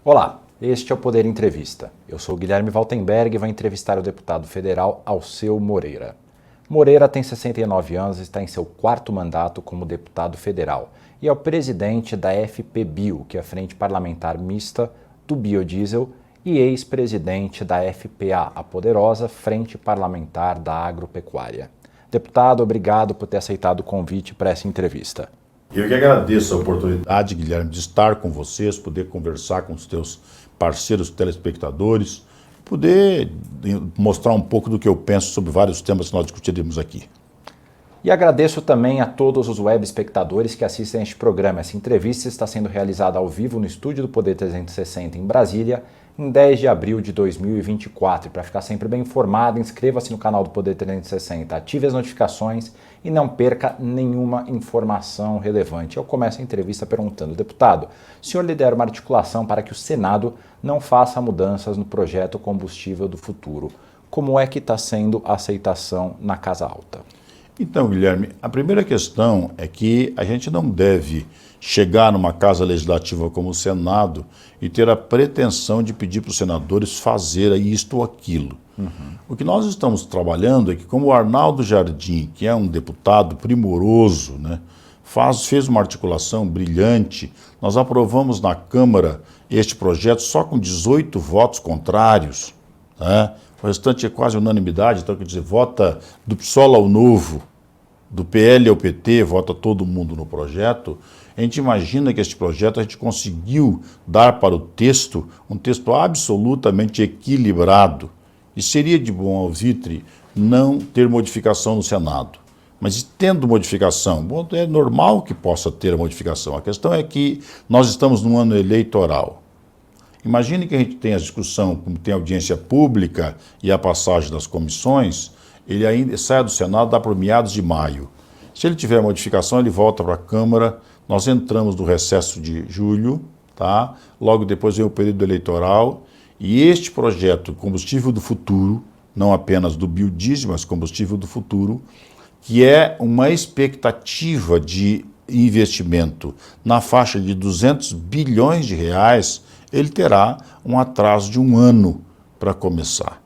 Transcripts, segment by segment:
Olá, este é o Poder Entrevista. Eu sou o Guilherme Valtenberg e vou entrevistar o deputado federal Alceu Moreira. Moreira tem 69 anos e está em seu quarto mandato como deputado federal e é o presidente da FPBio, que é a Frente Parlamentar Mista do Biodiesel, e ex-presidente da FPA, a poderosa Frente Parlamentar da Agropecuária. Deputado, obrigado por ter aceitado o convite para essa entrevista. Eu que agradeço a oportunidade, Guilherme, de estar com vocês, poder conversar com os teus parceiros telespectadores, poder mostrar um pouco do que eu penso sobre vários temas que nós discutiremos aqui. E agradeço também a todos os web espectadores que assistem a este programa. Essa entrevista está sendo realizada ao vivo no estúdio do Poder 360 em Brasília, em 10 de abril de 2024. E para ficar sempre bem informado, inscreva-se no canal do Poder 360, ative as notificações e não perca nenhuma informação relevante. Eu começo a entrevista perguntando, deputado, o senhor lidera uma articulação para que o Senado não faça mudanças no projeto Combustível do Futuro. Como é que está sendo a aceitação na Casa Alta? Então, Guilherme, a primeira questão é que a gente não deve chegar numa casa legislativa como o Senado e ter a pretensão de pedir para os senadores fazer isto ou aquilo. O que nós estamos trabalhando é que, como o Arnaldo Jardim, que é um deputado primoroso, né, fez uma articulação brilhante, nós aprovamos na Câmara este projeto só com 18 votos contrários, né? O restante é quase unanimidade, então quer dizer, vota do PSOL ao Novo, do PL ao PT, vota todo mundo no projeto. A gente imagina que este projeto a gente conseguiu dar para o texto um texto absolutamente equilibrado. E seria de bom alvitre não ter modificação no Senado. Mas tendo modificação, bom, é normal que possa ter a modificação. A questão é que nós estamos num ano eleitoral. Imagine que a gente tem a discussão, como tem audiência pública e a passagem das comissões, ele ainda sai do Senado dá para meados de maio. Se ele tiver modificação, ele volta para a Câmara, nós entramos no recesso de julho, tá? Logo depois vem o período eleitoral, e este projeto Combustível do Futuro, não apenas do biodiesel, mas Combustível do Futuro, que é uma expectativa de investimento na faixa de 200 bilhões de reais, ele terá um atraso de um ano para começar.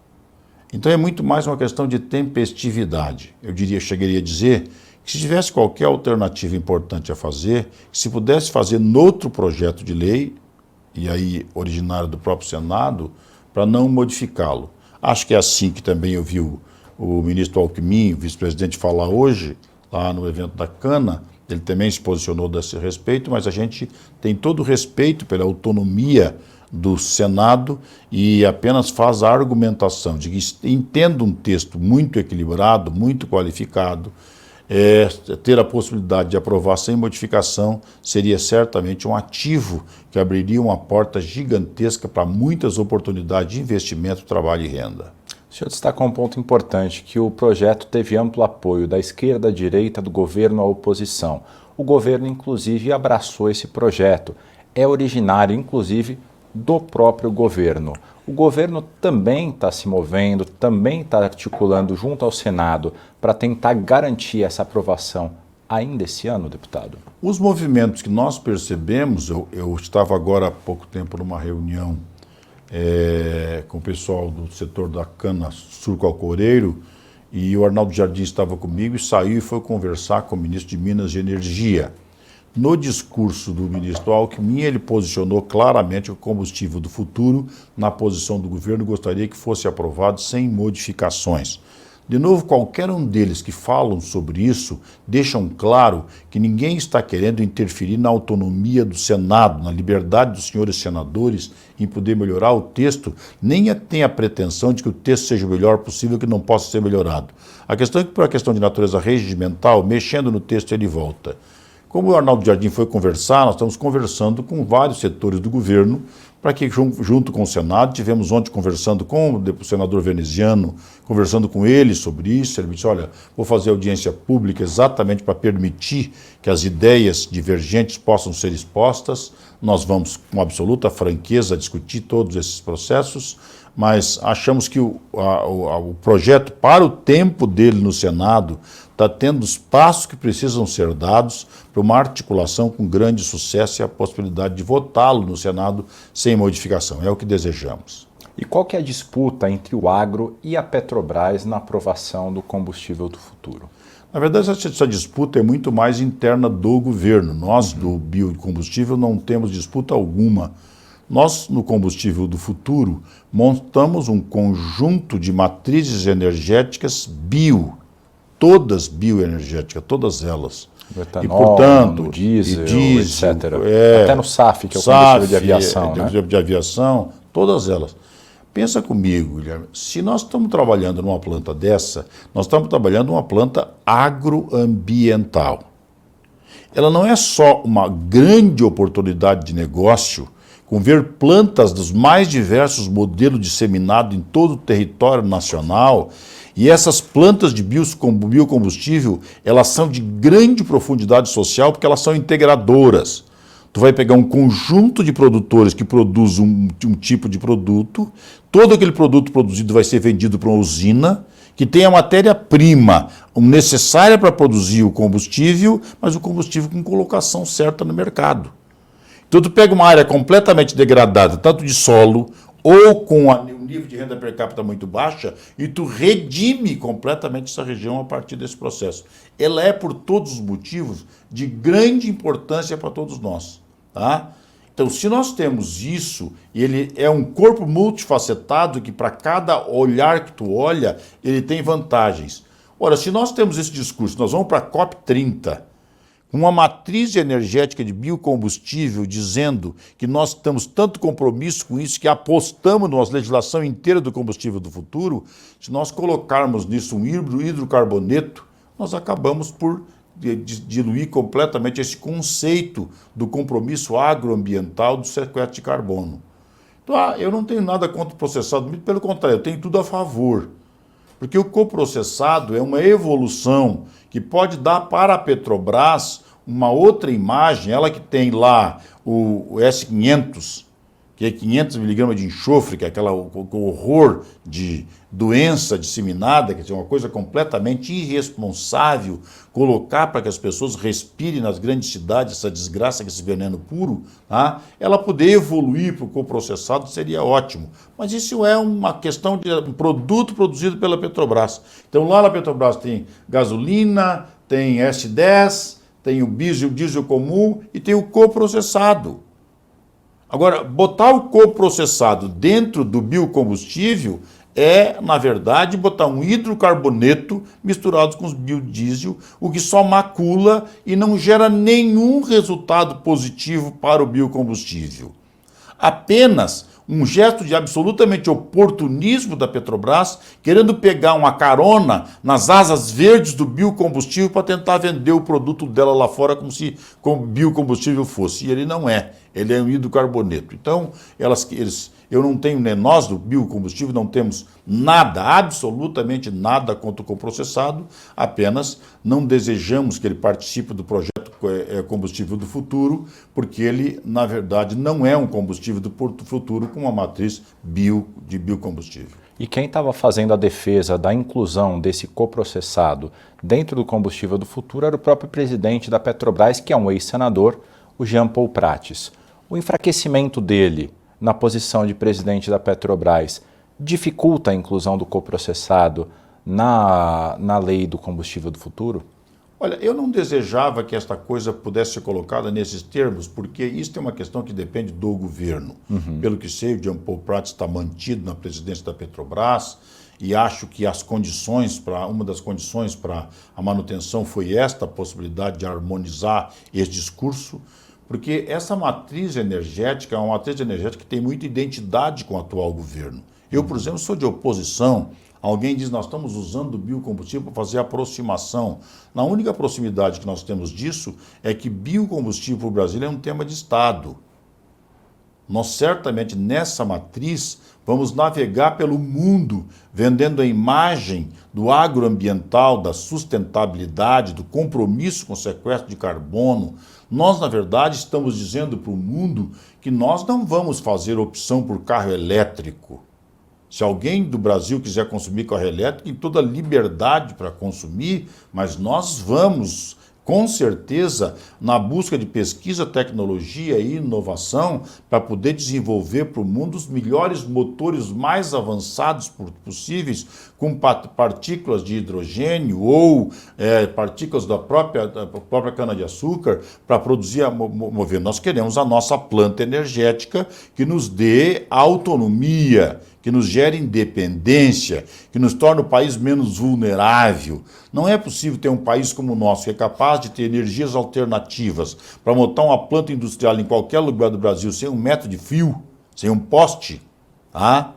Então é muito mais uma questão de tempestividade. Chegaria a dizer que se tivesse qualquer alternativa importante a fazer, se pudesse fazer noutro projeto de lei, e aí originário do próprio Senado, para não modificá-lo. Acho que é assim que também eu vi o ministro Alckmin, o vice-presidente, falar hoje, lá no evento da Cana. Ele também se posicionou desse respeito, mas a gente tem todo o respeito pela autonomia do Senado e apenas faz a argumentação de que entenda um texto muito equilibrado, muito qualificado, ter a possibilidade de aprovar sem modificação seria certamente um ativo que abriria uma porta gigantesca para muitas oportunidades de investimento, trabalho e renda. O senhor destacou um ponto importante, que o projeto teve amplo apoio da esquerda, da direita, do governo à oposição. O governo, inclusive, abraçou esse projeto. É originário, inclusive, do próprio governo. O governo também está se movendo, também está articulando junto ao Senado para tentar garantir essa aprovação ainda esse ano, deputado? Os movimentos que nós percebemos, eu estava agora há pouco tempo numa reunião com o pessoal do setor da cana surco-alcooreiro, e o Arnaldo Jardim estava comigo e saiu e foi conversar com o ministro de Minas e Energia. No discurso do ministro Alckmin, ele posicionou claramente o combustível do futuro na posição do governo, gostaria que fosse aprovado sem modificações. De novo, qualquer um deles que falam sobre isso deixam claro que ninguém está querendo interferir na autonomia do Senado, na liberdade dos senhores senadores em poder melhorar o texto, nem tem a pretensão de que o texto seja o melhor possível, que não possa ser melhorado. A questão é que, por uma questão de natureza regimental, mexendo no texto, ele volta. Como o Arnaldo Jardim foi conversar, nós estamos conversando com vários setores do governo para que, junto com o Senado, tivemos ontem conversando com o senador veneziano, conversando com ele sobre isso. Ele disse, olha, vou fazer audiência pública exatamente para permitir que as ideias divergentes possam ser expostas. Nós vamos, com absoluta franqueza, discutir todos esses processos. mas achamos que o projeto, para o tempo dele no Senado, está tendo os passos que precisam ser dados para uma articulação com grande sucesso e a possibilidade de votá-lo no Senado sem modificação. É o que desejamos. E qual que é a disputa entre o agro e a Petrobras na aprovação do combustível do futuro? Na verdade, essa disputa é muito mais interna do governo. Nós, do biocombustível, não temos disputa alguma. Nós, no combustível do futuro, montamos um conjunto de matrizes energéticas todas bioenergéticas, todas elas. O etanol, e, portanto, no diesel, etc. Até no SAF, que é o combustível de aviação. De aviação, todas elas. Pensa comigo, Guilherme, se nós estamos trabalhando numa planta dessa, nós estamos trabalhando numa planta agroambiental. Ela não é só uma grande oportunidade de negócio, com ver plantas dos mais diversos modelos disseminados em todo o território nacional, e essas plantas de biocombustível, elas são de grande profundidade social porque elas são integradoras. Tu vai pegar um conjunto de produtores que produzem um tipo de produto, todo aquele produto produzido vai ser vendido para uma usina, que tem a matéria-prima necessária para produzir o combustível, mas o combustível com colocação certa no mercado. Então tu pega uma área completamente degradada, tanto de solo, ou com um nível de renda per capita muito baixa, e tu redime completamente essa região a partir desse processo. Ela é, por todos os motivos, de grande importância para todos nós. Tá? Então, se nós temos isso, ele é um corpo multifacetado que para cada olhar que tu olha, ele tem vantagens. Ora, se nós temos esse discurso, nós vamos para a COP30, uma matriz energética de biocombustível dizendo que nós temos tanto compromisso com isso que apostamos numa legislação inteira do combustível do futuro, se nós colocarmos nisso um hidrocarboneto, nós acabamos por diluir completamente esse conceito do compromisso agroambiental do sequestro de carbono. Então, eu não tenho nada contra o processado, muito pelo contrário, eu tenho tudo a favor. Porque o coprocessado é uma evolução que pode dar para a Petrobras uma outra imagem, ela que tem lá o S500, que é 500 miligramas de enxofre, que é aquele horror de doença disseminada, que é uma coisa completamente irresponsável, colocar para que as pessoas respirem nas grandes cidades essa desgraça, esse veneno puro, tá? Ela poder evoluir para o coprocessado seria ótimo. Mas isso é uma questão de um produto produzido pela Petrobras. Então lá na Petrobras tem gasolina, tem S10, tem o diesel comum e tem o coprocessado. Agora, botar o coprocessado dentro do biocombustível é, na verdade, botar um hidrocarboneto misturado com os biodiesel, o que só macula e não gera nenhum resultado positivo para o biocombustível. Apenas um gesto de absolutamente oportunismo da Petrobras, querendo pegar uma carona nas asas verdes do biocombustível para tentar vender o produto dela lá fora como se biocombustível fosse. E ele não é, ele é um hidrocarboneto. Então, eu não tenho, né, nós do biocombustível não temos nada, absolutamente nada contra o coprocessado, apenas não desejamos que ele participe do projeto combustível do futuro, porque ele, na verdade, não é um combustível do futuro com uma matriz de biocombustível. E quem estava fazendo a defesa da inclusão desse coprocessado dentro do combustível do futuro era o próprio presidente da Petrobras, que é um ex-senador, o Jean Paul Prates. O enfraquecimento dele na posição de presidente da Petrobras dificulta a inclusão do coprocessado na lei do combustível do futuro? Olha, eu não desejava que esta coisa pudesse ser colocada nesses termos, porque isso é uma questão que depende do governo. Pelo que sei, o Jean Paul Prats está mantido na presidência da Petrobras e acho que uma das condições para a manutenção foi esta, a possibilidade de harmonizar esse discurso, porque essa matriz energética é uma matriz energética que tem muita identidade com o atual governo. Eu, por exemplo, sou de oposição. Alguém diz, nós estamos usando o biocombustível para fazer aproximação. Na única proximidade que nós temos disso é que biocombustível para o Brasil é um tema de Estado. Nós certamente nessa matriz vamos navegar pelo mundo vendendo a imagem do agroambiental, da sustentabilidade, do compromisso com o sequestro de carbono. Nós, na verdade, estamos dizendo para o mundo que nós não vamos fazer opção por carro elétrico. Se alguém do Brasil quiser consumir carro elétrico, tem toda a liberdade para consumir, mas nós vamos, com certeza, na busca de pesquisa, tecnologia e inovação para poder desenvolver para o mundo os melhores motores mais avançados possíveis, com partículas de hidrogênio ou partículas da própria cana-de-açúcar para produzir, mover. Nós queremos a nossa planta energética que nos dê autonomia, que nos gere independência, que nos torne o país menos vulnerável. Não é possível ter um país como o nosso, que é capaz de ter energias alternativas para montar uma planta industrial em qualquer lugar do Brasil sem um metro de fio, sem um poste, tá?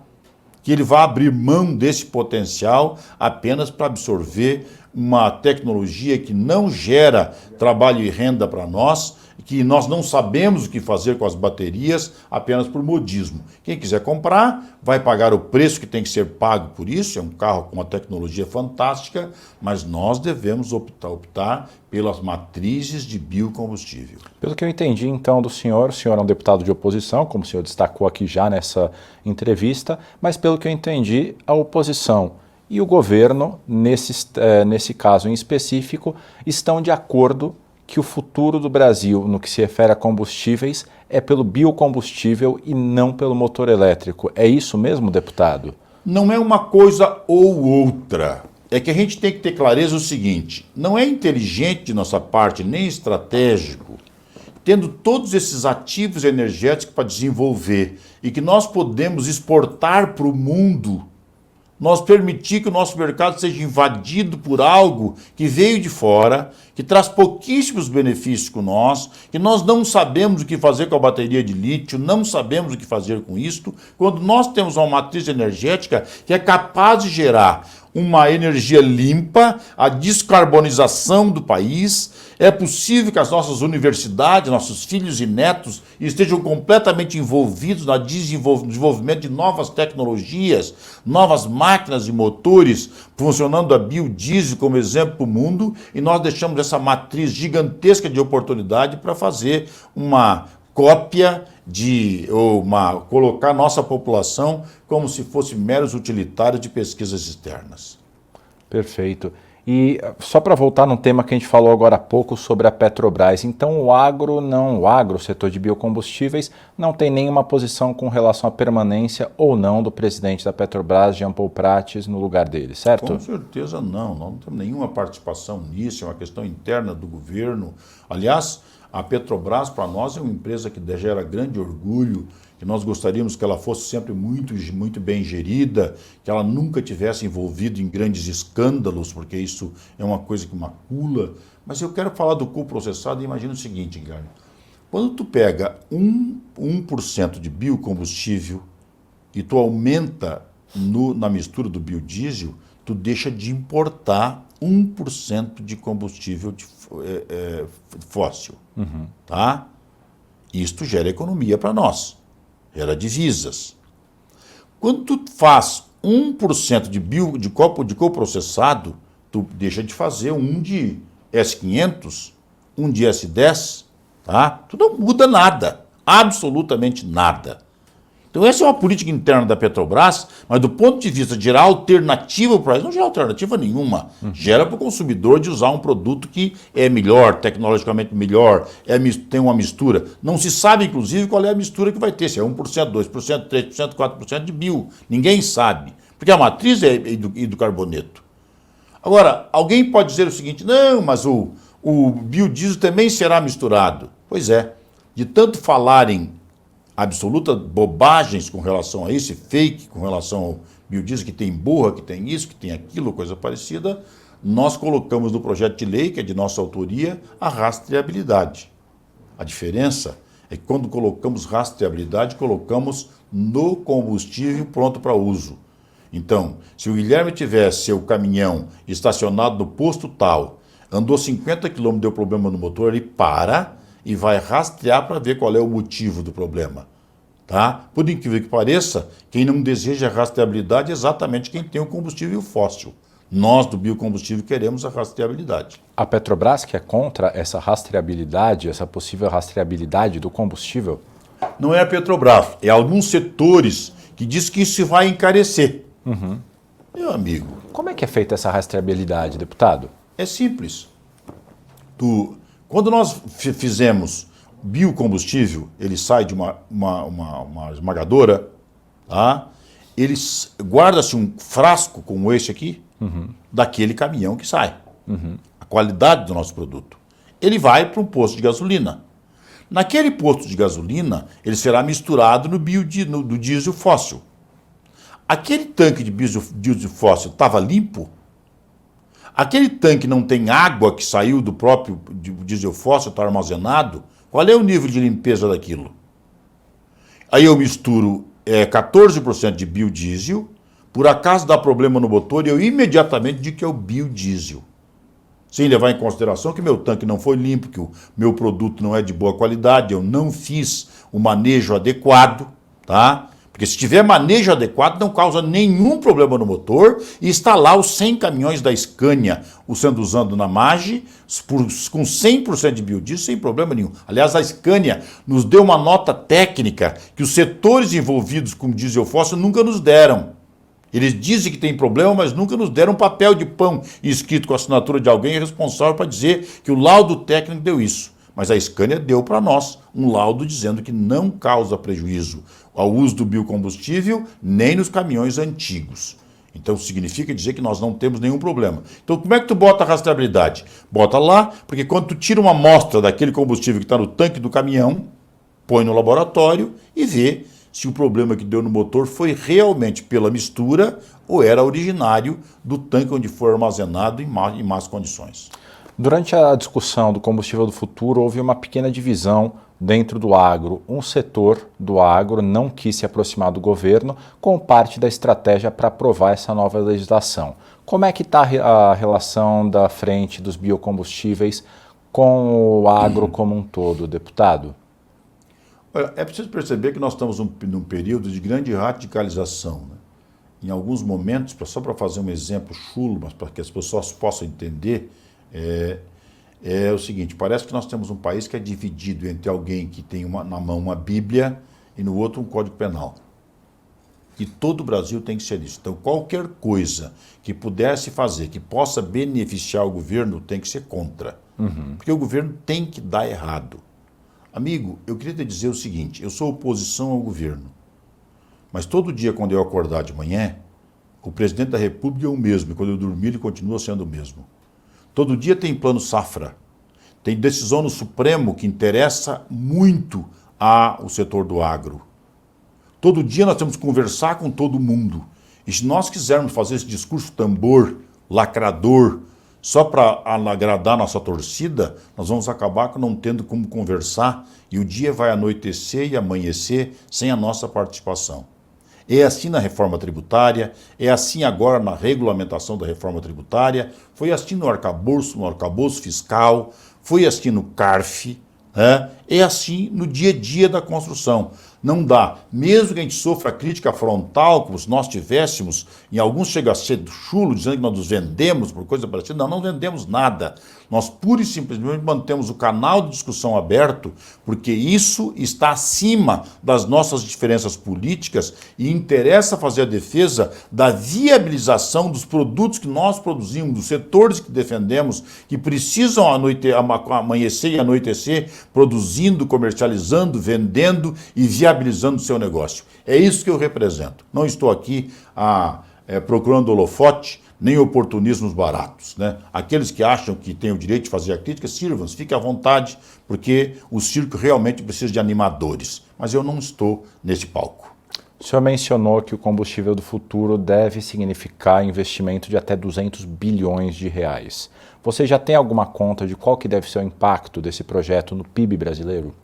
Que ele vá abrir mão desse potencial apenas para absorver uma tecnologia que não gera trabalho e renda para nós, que nós não sabemos o que fazer com as baterias apenas por modismo. Quem quiser comprar vai pagar o preço que tem que ser pago por isso, é um carro com uma tecnologia fantástica, mas nós devemos optar pelas matrizes de biocombustível. Pelo que eu entendi, então, do senhor, o senhor é um deputado de oposição, como o senhor destacou aqui já nessa entrevista, mas pelo que eu entendi, a oposição e o governo, nesse caso em específico, estão de acordo que o futuro do Brasil, no que se refere a combustíveis, é pelo biocombustível e não pelo motor elétrico. É isso mesmo, deputado? Não é uma coisa ou outra. É que a gente tem que ter clareza o seguinte: não é inteligente de nossa parte, nem estratégico, tendo todos esses ativos energéticos para desenvolver e que nós podemos exportar para o mundo, nós permitir que o nosso mercado seja invadido por algo que veio de fora, que traz pouquíssimos benefícios com nós, que nós não sabemos o que fazer com a bateria de lítio, não sabemos o que fazer com isto, quando nós temos uma matriz energética que é capaz de gerar uma energia limpa, a descarbonização do país. É possível que as nossas universidades, nossos filhos e netos estejam completamente envolvidos no desenvolvimento de novas tecnologias, novas máquinas e motores, funcionando a biodiesel como exemplo para o mundo, e nós deixamos essa matriz gigantesca de oportunidade para fazer uma cópia colocar nossa população como se fosse meros utilitários de pesquisas externas. Perfeito. E só para voltar num tema que a gente falou agora há pouco sobre a Petrobras, então o setor de biocombustíveis, não tem nenhuma posição com relação à permanência ou não do presidente da Petrobras, Jean Paul Prates, no lugar dele, certo? Com certeza não, nós não temos nenhuma participação nisso, é uma questão interna do governo. Aliás, a Petrobras, para nós, é uma empresa que gera grande orgulho, que nós gostaríamos que ela fosse sempre muito, muito bem gerida, que ela nunca tivesse envolvido em grandes escândalos, porque isso é uma coisa que macula. Mas eu quero falar do coprocessado e imagina o seguinte, Engarno. Quando tu pega 1% de biocombustível e tu aumenta na mistura do biodiesel, tu deixa de importar 1% de combustível fóssil. Uhum. Tá? Isto gera economia para nós, gera divisas. Quando tu faz 1% de coprocessado, tu deixa de fazer um de S500, um de S10, tá? Tu não muda nada, absolutamente nada. Então essa é uma política interna da Petrobras, mas do ponto de vista de gerar alternativa para isso, não gera alternativa nenhuma. Gera para o consumidor de usar um produto que é melhor, tecnologicamente melhor, tem uma mistura. Não se sabe, inclusive, qual é a mistura que vai ter, se é 1%, 2%, 3%, 4% de bio. Ninguém sabe, porque a matriz é hidrocarboneto. Agora, alguém pode dizer o seguinte: não, mas o biodiesel também será misturado. Pois é, de tanto falarem absolutas bobagens com relação a isso, fake com relação ao biodiesel, que tem borra, que tem isso, que tem aquilo, coisa parecida, nós colocamos no projeto de lei, que é de nossa autoria, a rastreabilidade. A diferença é que quando colocamos rastreabilidade, colocamos no combustível pronto para uso. Então, se o Guilherme tivesse seu caminhão estacionado no posto tal, andou 50 km, deu problema no motor, ele para e vai rastrear para ver qual é o motivo do problema. Tá? Por incrível que pareça, quem não deseja rastreabilidade é exatamente quem tem o combustível fóssil. Nós, do biocombustível, queremos a rastreabilidade. A Petrobras que é contra essa rastreabilidade, essa possível rastreabilidade do combustível? Não é a Petrobras, é alguns setores que diz que isso vai encarecer. Meu amigo, Como é que é feita essa rastreabilidade, deputado? é simples. Quando nós fizemos biocombustível, ele sai de uma esmagadora, tá? Guarda-se um frasco como esse aqui, daquele caminhão que sai. A qualidade do nosso produto. Ele vai para um posto de gasolina. Naquele posto de gasolina, ele será misturado no do diesel fóssil. Aquele tanque de diesel fóssil estava limpo? Aquele tanque não tem água que saiu do próprio diesel fóssil, está armazenado? Qual é o nível de limpeza daquilo? Aí eu misturo 14% de biodiesel, por acaso dá problema no motor, eu imediatamente digo que é o biodiesel. Sem levar em consideração que meu tanque não foi limpo, que o meu produto não é de boa qualidade, eu não fiz o manejo adequado, tá? Porque se tiver manejo adequado, não causa nenhum problema no motor e está lá os 100 caminhões da Scania sendo usado na MAGE com 100% de biodiesel sem problema nenhum. Aliás, a Scania nos deu uma nota técnica que os setores envolvidos com diesel fóssil nunca nos deram. Eles dizem que tem problema, mas nunca nos deram um papel de pão escrito com a assinatura de alguém responsável para dizer que o laudo técnico deu isso. Mas a Scania deu para nós um laudo dizendo que não causa prejuízo ao uso do biocombustível nem nos caminhões antigos. Então significa dizer que nós não temos nenhum problema. Então como é que tu bota a rastreabilidade? Bota lá, porque quando tu tira uma amostra daquele combustível que está no tanque do caminhão, põe no laboratório e vê se o problema que deu no motor foi realmente pela mistura ou era originário do tanque onde foi armazenado em más condições. Durante a discussão do combustível do futuro, houve uma pequena divisão dentro do agro. Um setor do agro não quis se aproximar do governo como parte da estratégia para aprovar essa nova legislação. Como é que está a relação da frente dos biocombustíveis com o agro como um todo, deputado? Olha, é preciso perceber que nós estamos num período de grande radicalização, né? Em alguns momentos, só para fazer um exemplo chulo, mas para que as pessoas possam entender, é o seguinte: parece que nós temos um país que é dividido entre alguém que tem na mão uma Bíblia e no outro um Código Penal. E todo o Brasil tem que ser isso. Então, qualquer coisa que pudesse fazer, que possa beneficiar o governo, tem que ser contra. Porque o governo tem que dar errado. Amigo, eu queria te dizer o seguinte: eu sou oposição ao governo. Mas todo dia, quando eu acordar de manhã, o presidente da República é o mesmo. E quando eu dormir, ele continua sendo o mesmo. Todo dia tem plano safra, tem decisão no Supremo que interessa muito ao setor do agro. Todo dia nós temos que conversar com todo mundo. E se nós quisermos fazer esse discurso tambor, lacrador, só para agradar nossa torcida, nós vamos acabar não tendo como conversar e o dia vai anoitecer e amanhecer sem a nossa participação. É assim na reforma tributária, é assim agora na regulamentação da reforma tributária, foi assim no arcabouço fiscal, foi assim no CARF, né? É assim no dia a dia da construção. Não dá, mesmo que a gente sofra crítica frontal, como se nós tivéssemos, em alguns chega a ser chulo, dizendo que nós nos vendemos por coisa parecida. Não, não vendemos nada. Nós pura e simplesmente mantemos o canal de discussão aberto, porque isso está acima das nossas diferenças políticas e interessa fazer a defesa da viabilização dos produtos que nós produzimos, dos setores que defendemos, que precisam amanhecer e anoitecer, produzindo, comercializando, vendendo e viabilizando o seu negócio. É isso que eu represento. Não estou aqui procurando holofote, nem oportunismos baratos, né? Aqueles que acham que têm o direito de fazer a crítica, sirvam-se, fiquem à vontade, porque o circo realmente precisa de animadores. Mas eu não estou nesse palco. O senhor mencionou que o combustível do futuro deve significar investimento de até 200 bilhões de reais. Você já tem alguma conta de qual que deve ser o impacto desse projeto no PIB brasileiro?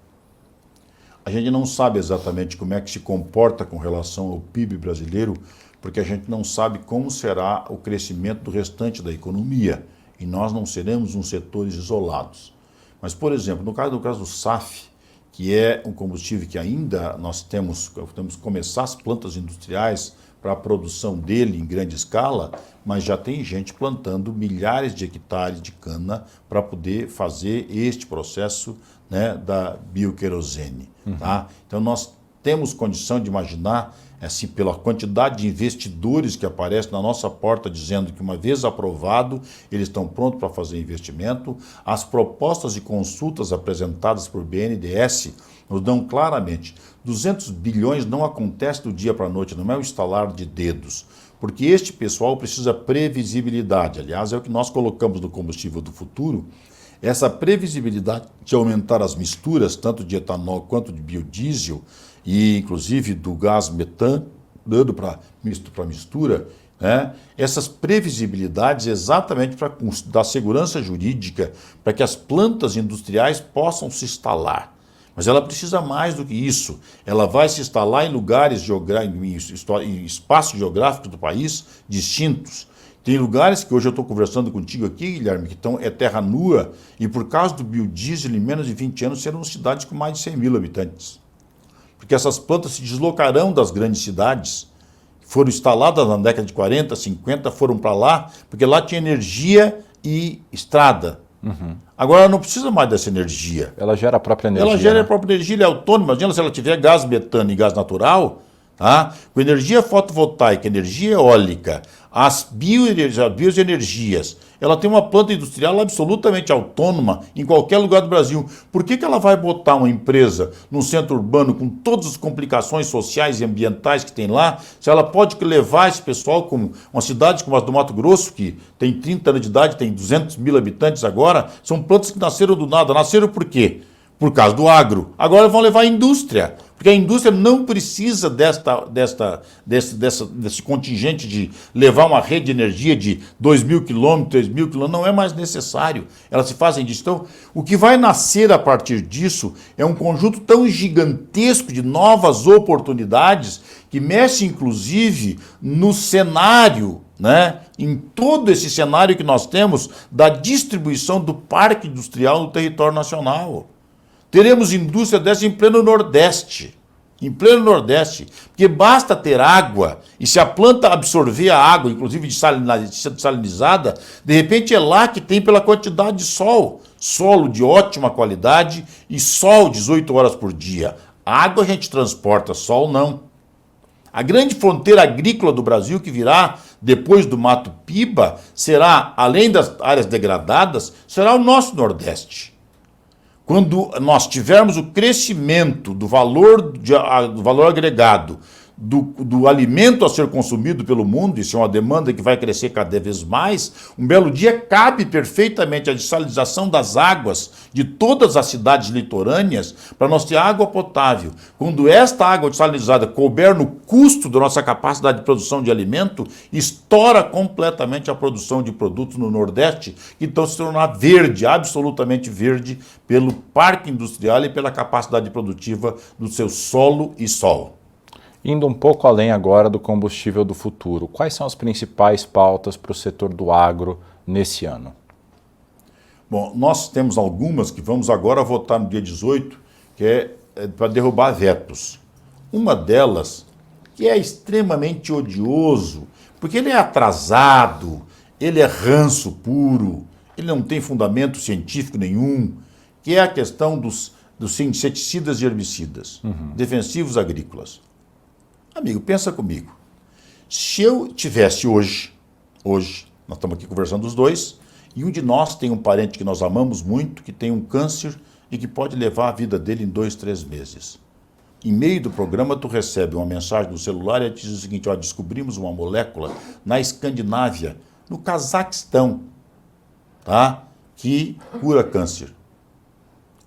A gente não sabe exatamente como é que se comporta com relação ao PIB brasileiro, porque a gente não sabe como será o crescimento do restante da economia. E nós não seremos uns setores isolados. Mas, por exemplo, no caso do SAF, que é um combustível que ainda nós temos que começar as plantas industriais para a produção dele em grande escala, mas já tem gente plantando milhares de hectares de cana para poder fazer este processo, né, da bioquerosene. Tá? Então nós temos condição de imaginar, assim, pela quantidade de investidores que aparecem na nossa porta dizendo que, uma vez aprovado, eles estão prontos para fazer investimento. As propostas de consultas apresentadas por BNDES nos dão claramente, 200 bilhões não acontece do dia para a noite, não é um estalar de dedos, porque este pessoal precisa previsibilidade. Aliás, é o que nós colocamos no combustível do futuro, essa previsibilidade de aumentar as misturas, tanto de etanol quanto de biodiesel, e inclusive do gás metano, dando para mistura, né? Essas previsibilidades exatamente para dar segurança jurídica, para que as plantas industriais possam se instalar. Mas ela precisa mais do que isso. Ela vai se instalar em lugares, em espaços geográficos do país distintos. Tem lugares que hoje eu estou conversando contigo aqui, Guilherme, que é terra nua, e por causa do biodiesel, em menos de 20 anos, serão cidades com mais de 100 mil habitantes. Porque essas plantas se deslocarão das grandes cidades, foram instaladas na década de 40, 50, foram para lá, porque lá tinha energia e estrada. Uhum. Agora ela não precisa mais dessa energia. Ela gera a própria energia. Ela gera a própria energia, ela é autônoma. Imagina se ela tiver gás metano e gás natural, tá? Com energia fotovoltaica, energia eólica, as bioenergias, ela tem uma planta industrial absolutamente autônoma em qualquer lugar do Brasil. Por que ela vai botar uma empresa num centro urbano com todas as complicações sociais e ambientais que tem lá, se ela pode levar esse pessoal, como uma cidade como a do Mato Grosso, que tem 30 anos de idade, tem 200 mil habitantes agora, são plantas que nasceram do nada. Nasceram por quê? Por causa do agro. Agora vão levar a indústria, porque a indústria não precisa desse contingente de levar uma rede de energia de 2.000 quilômetros, 3.000 quilômetros, não é mais necessário. Elas se fazem disso. Então, o que vai nascer a partir disso é um conjunto tão gigantesco de novas oportunidades que mexe, inclusive, no cenário, né? Em todo esse cenário que nós temos da distribuição do parque industrial no território nacional. Teremos indústria dessa em pleno Nordeste. Em pleno Nordeste. Porque basta ter água, e se a planta absorver a água, inclusive salinizada, de repente é lá que tem pela quantidade de sol. Solo de ótima qualidade e sol 18 horas por dia. Água a gente transporta, sol não. A grande fronteira agrícola do Brasil que virá depois do Mato Piba será, além das áreas degradadas, será o nosso Nordeste. Quando nós tivermos o crescimento do valor agregado do alimento a ser consumido pelo mundo, isso é uma demanda que vai crescer cada vez mais, um belo dia cabe perfeitamente a dessalinização das águas de todas as cidades litorâneas para nós ter água potável. Quando esta água dessalinizada couber no custo da nossa capacidade de produção de alimento, estoura completamente a produção de produtos no Nordeste, que então se tornar verde, absolutamente verde, pelo parque industrial e pela capacidade produtiva do seu solo e sol. Indo um pouco além agora do combustível do futuro, quais são as principais pautas para o setor do agro nesse ano? Bom, nós temos algumas que vamos agora votar no dia 18, que é para derrubar vetos. Uma delas, que é extremamente odioso, porque ele é atrasado, ele é ranço puro, ele não tem fundamento científico nenhum, que é a questão dos inseticidas e herbicidas, defensivos agrícolas. Amigo, pensa comigo. Se eu tivesse hoje, nós estamos aqui conversando os dois, e um de nós tem um parente que nós amamos muito, que tem um câncer e que pode levar a vida dele em 2, 3 meses. Em meio do programa, tu recebe uma mensagem no celular e te diz o seguinte: ó, descobrimos uma molécula na Escandinávia, no Cazaquistão, tá? Que cura câncer.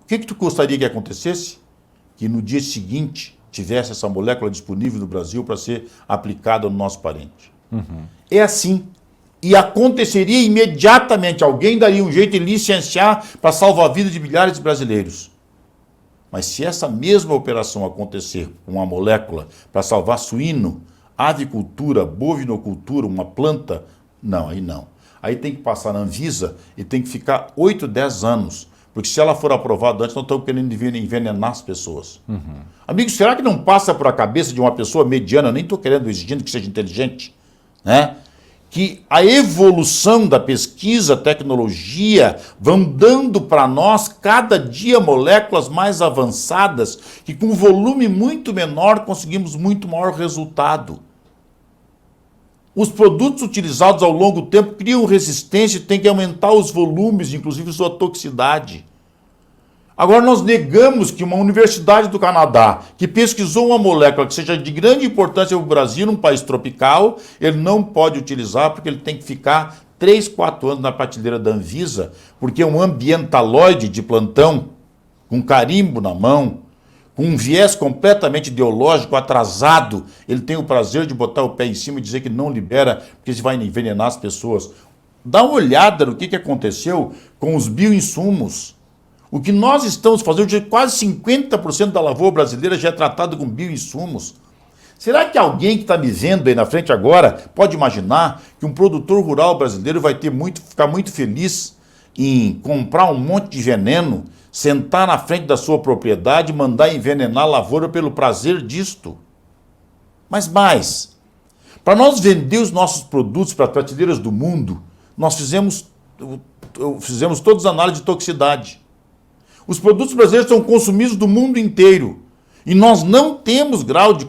O que tu gostaria que acontecesse? Que no dia seguinte tivesse essa molécula disponível no Brasil para ser aplicada no nosso parente. É assim. E aconteceria imediatamente. Alguém daria um jeito de licenciar para salvar a vida de milhares de brasileiros. Mas se essa mesma operação acontecer com uma molécula para salvar suíno, avicultura, bovinocultura, uma planta, não, aí não. Aí tem que passar na Anvisa e tem que ficar 8, 10 anos. Porque se ela for aprovada antes, nós estamos querendo envenenar as pessoas. Amigo, será que não passa por a cabeça de uma pessoa mediana, nem estou querendo, exigindo que seja inteligente, né? que a evolução da pesquisa, tecnologia, vão dando para nós cada dia moléculas mais avançadas, que com volume muito menor conseguimos muito maior resultado. Os produtos utilizados ao longo do tempo criam resistência e tem que aumentar os volumes, inclusive sua toxicidade. Agora nós negamos que uma universidade do Canadá, que pesquisou uma molécula que seja de grande importância para o Brasil, um país tropical, ele não pode utilizar porque ele tem que ficar 3, 4 anos na prateleira da Anvisa, porque é um ambientaloide de plantão, com carimbo na mão, com um viés completamente ideológico, atrasado, ele tem o prazer de botar o pé em cima e dizer que não libera, porque isso vai envenenar as pessoas. Dá uma olhada no que aconteceu com os bioinsumos. O que nós estamos fazendo, quase 50% da lavoura brasileira já é tratada com bioinsumos. Será que alguém que está me vendo aí na frente agora pode imaginar que um produtor rural brasileiro vai ficar muito feliz em comprar um monte de veneno, sentar na frente da sua propriedade e mandar envenenar a lavoura pelo prazer disto? Mas mais, para nós vender os nossos produtos para as prateleiras do mundo, nós fizemos todas as análises de toxicidade. Os produtos brasileiros são consumidos do mundo inteiro. E nós não temos grau de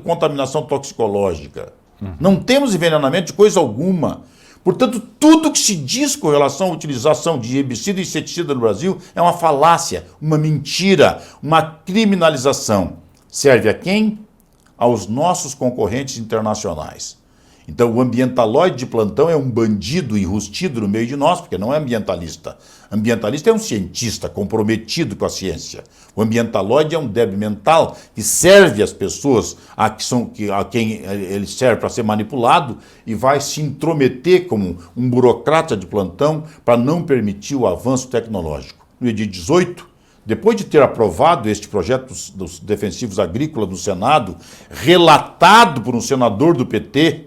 contaminação toxicológica. Não temos envenenamento de coisa alguma. Portanto, tudo que se diz com relação à utilização de herbicida e inseticida no Brasil é uma falácia, uma mentira, uma criminalização. Serve a quem? Aos nossos concorrentes internacionais. Então, o ambientaloide de plantão é um bandido enrustido no meio de nós, porque não é ambientalista. Ambientalista é um cientista comprometido com a ciência. O ambientaloide é um débil mental que serve às pessoas a quem ele serve para ser manipulado e vai se intrometer como um burocrata de plantão para não permitir o avanço tecnológico. No dia 18, depois de ter aprovado este projeto dos defensivos agrícolas do Senado, relatado por um senador do PT,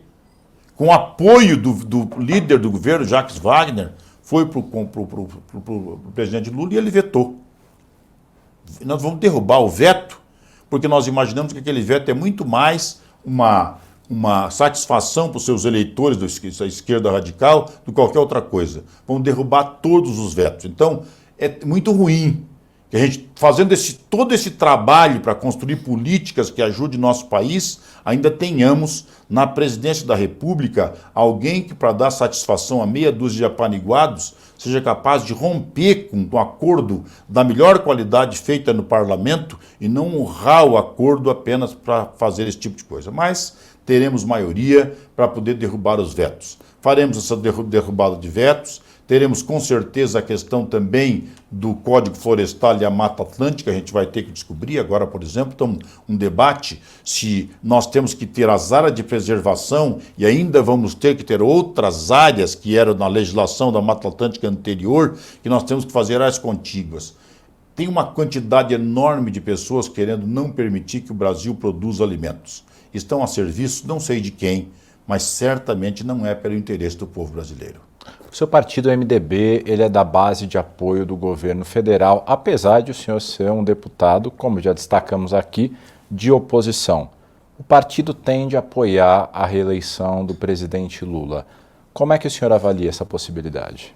com apoio do líder do governo, Jacques Wagner, foi para o presidente Lula e ele vetou. Nós vamos derrubar o veto, porque nós imaginamos que aquele veto é muito mais uma satisfação para os seus eleitores da esquerda radical do que qualquer outra coisa. Vamos derrubar todos os vetos. Então, é muito ruim que a gente, fazendo todo esse trabalho para construir políticas que ajudem nosso país, ainda tenhamos na presidência da República alguém que, para dar satisfação a meia dúzia de apaniguados, seja capaz de romper com um acordo da melhor qualidade feita no parlamento e não honrar o acordo apenas para fazer esse tipo de coisa. Mas teremos maioria para poder derrubar os vetos. Faremos essa derrubada de vetos. Teremos com certeza a questão também do Código Florestal e a Mata Atlântica, a gente vai ter que descobrir agora, por exemplo, um debate se nós temos que ter as áreas de preservação e ainda vamos ter que ter outras áreas que eram na legislação da Mata Atlântica anterior, que nós temos que fazer áreas contíguas. Tem uma quantidade enorme de pessoas querendo não permitir que o Brasil produza alimentos. Estão a serviço, não sei de quem, mas certamente não é pelo interesse do povo brasileiro. O seu partido, o MDB, ele é da base de apoio do governo federal, apesar de o senhor ser um deputado, como já destacamos aqui, de oposição. O partido tende a apoiar a reeleição do presidente Lula. Como é que o senhor avalia essa possibilidade?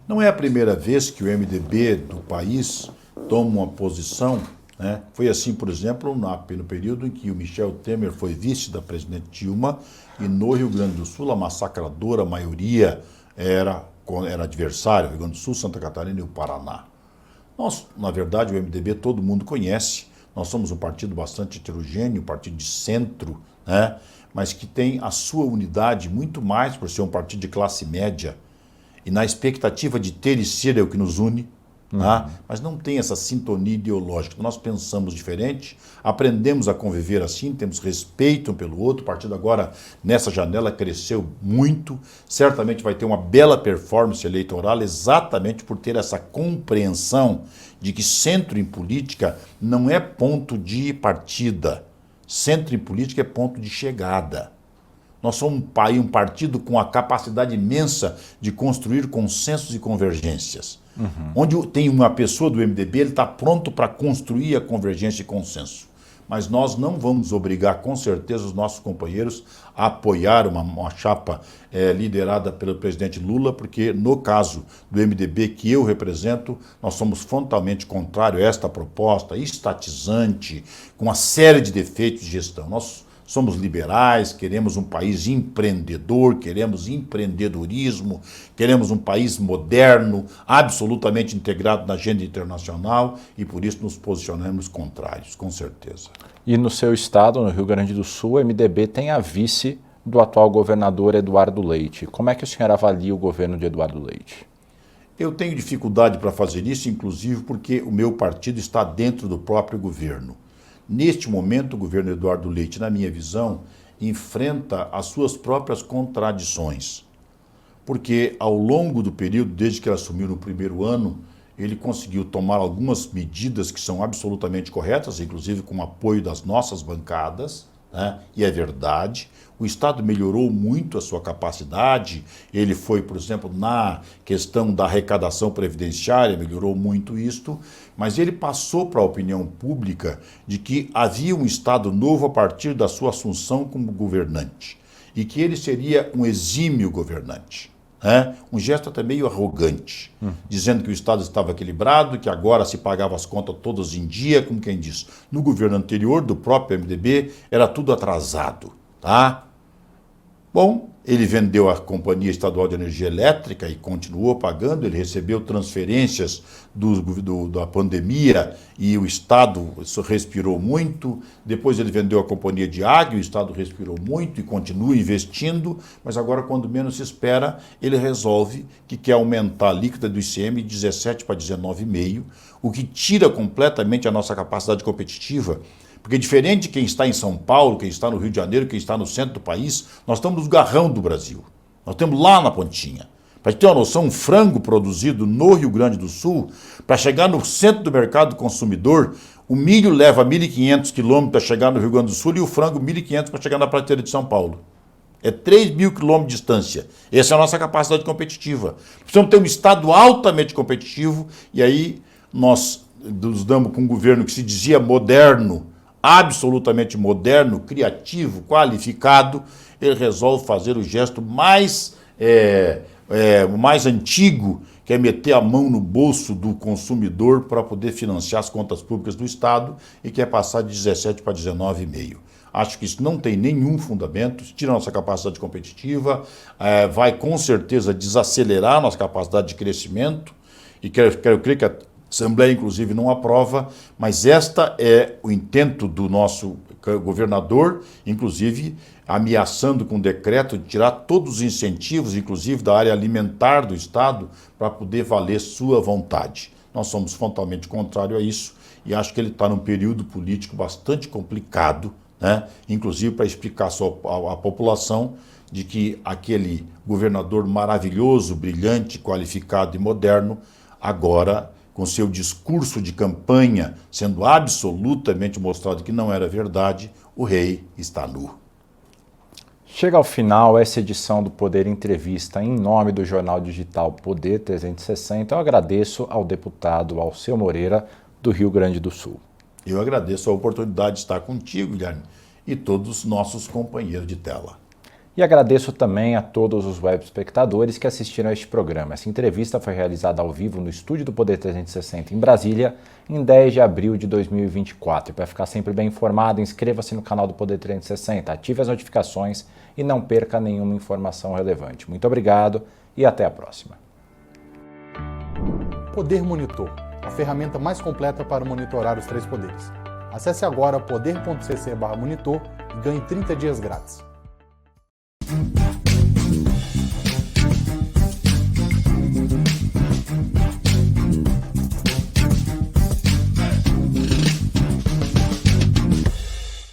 Não é a primeira vez que o MDB do país toma uma posição, né? Foi assim, por exemplo, no período em que o Michel Temer foi vice da presidente Dilma e no Rio Grande do Sul a massacradora maioria era adversário, Rio Grande do Sul, Santa Catarina e o Paraná. Nós, na verdade, o MDB todo mundo conhece, nós somos um partido bastante heterogêneo, um partido de centro, né? Mas que tem a sua unidade muito mais por ser um partido de classe média e na expectativa de ter e ser é o que nos une. Tá? Mas não tem essa sintonia ideológica. Nós pensamos diferente, aprendemos a conviver assim, temos respeito um pelo outro. O partido agora, nessa janela, cresceu muito. Certamente vai ter uma bela performance eleitoral exatamente por ter essa compreensão de que centro em política não é ponto de partida. Centro em política é ponto de chegada. Nós somos um partido com a capacidade imensa de construir consensos e convergências. Onde tem uma pessoa do MDB, ele está pronto para construir a convergência e consenso. mas nós não vamos obrigar, com certeza, os nossos companheiros a apoiar uma chapa liderada pelo presidente Lula, porque no caso do MDB que eu represento, nós somos frontalmente contrários a esta proposta estatizante, com uma série de defeitos de gestão. Nós somos liberais, queremos um país empreendedor, queremos empreendedorismo, queremos um país moderno, absolutamente integrado na agenda internacional e por isso nos posicionamos contrários, com certeza. E no seu estado, no Rio Grande do Sul, o MDB tem a vice do atual governador Eduardo Leite. Como é que o senhor avalia o governo de Eduardo Leite? Eu tenho dificuldade para fazer isso, inclusive porque o meu partido está dentro do próprio governo. Neste momento, o governo Eduardo Leite, na minha visão, enfrenta as suas próprias contradições. Porque ao longo do período, desde que ele assumiu no primeiro ano, ele conseguiu tomar algumas medidas que são absolutamente corretas, inclusive com o apoio das nossas bancadas, né? E é verdade. O Estado melhorou muito a sua capacidade, ele foi, por exemplo, na questão da arrecadação previdenciária, melhorou muito isto, mas ele passou para a opinião pública de que havia um Estado novo a partir da sua assunção como governante e que ele seria um exímio governante. Um gesto até meio arrogante, dizendo que o Estado estava equilibrado, que agora se pagava as contas todas em dia, como quem diz. No governo anterior, do próprio MDB, era tudo atrasado. Tá? Bom, ele vendeu a Companhia Estadual de Energia Elétrica e continuou pagando, ele recebeu transferências da pandemia e o Estado respirou muito, depois ele vendeu a Companhia de Água, o Estado respirou muito e continua investindo, mas agora, quando menos se espera, ele resolve que quer aumentar a líquida do ICM de 17 para 19,5, o que tira completamente a nossa capacidade competitiva. Porque diferente de quem está em São Paulo, quem está no Rio de Janeiro, quem está no centro do país, nós estamos no garrão do Brasil. Nós estamos lá na pontinha. Para ter uma noção, um frango produzido no Rio Grande do Sul, para chegar no centro do mercado consumidor, o milho leva 1.500 quilômetros para chegar no Rio Grande do Sul e o frango 1.500 para chegar na prateleira de São Paulo. É 3.000 quilômetros de distância. Essa é a nossa capacidade competitiva. Precisamos ter um Estado altamente competitivo e aí nós nos damos com um governo que se dizia moderno, absolutamente moderno, criativo, qualificado, ele resolve fazer o gesto mais antigo, que é meter a mão no bolso do consumidor para poder financiar as contas públicas do Estado e quer passar de 17 para 19,5. Acho que isso não tem nenhum fundamento, tira a nossa capacidade competitiva, vai com certeza desacelerar a nossa capacidade de crescimento e quero crer que a Assembleia, inclusive, não aprova, mas esta é o intento do nosso governador, inclusive ameaçando com decreto de tirar todos os incentivos, inclusive da área alimentar do Estado, para poder valer sua vontade. Nós somos frontalmente contrários a isso e acho que ele está num período político bastante complicado, né? Inclusive para explicar à população de que aquele governador maravilhoso, brilhante, qualificado e moderno, agora, com seu discurso de campanha sendo absolutamente mostrado que não era verdade, o rei está nu. Chega ao final essa edição do Poder Entrevista. Em nome do jornal digital Poder 360, eu agradeço ao deputado Alceu Moreira, do Rio Grande do Sul. Eu agradeço a oportunidade de estar contigo, Guilherme, e todos os nossos companheiros de tela. E agradeço também a todos os web espectadores que assistiram a este programa. Essa entrevista foi realizada ao vivo no estúdio do Poder 360 em Brasília, em 10 de abril de 2024. E para ficar sempre bem informado, inscreva-se no canal do Poder 360, ative as notificações e não perca nenhuma informação relevante. Muito obrigado e até a próxima. Poder Monitor, a ferramenta mais completa para monitorar os 3 poderes. Acesse agora poder.cc/monitor e ganhe 30 dias grátis.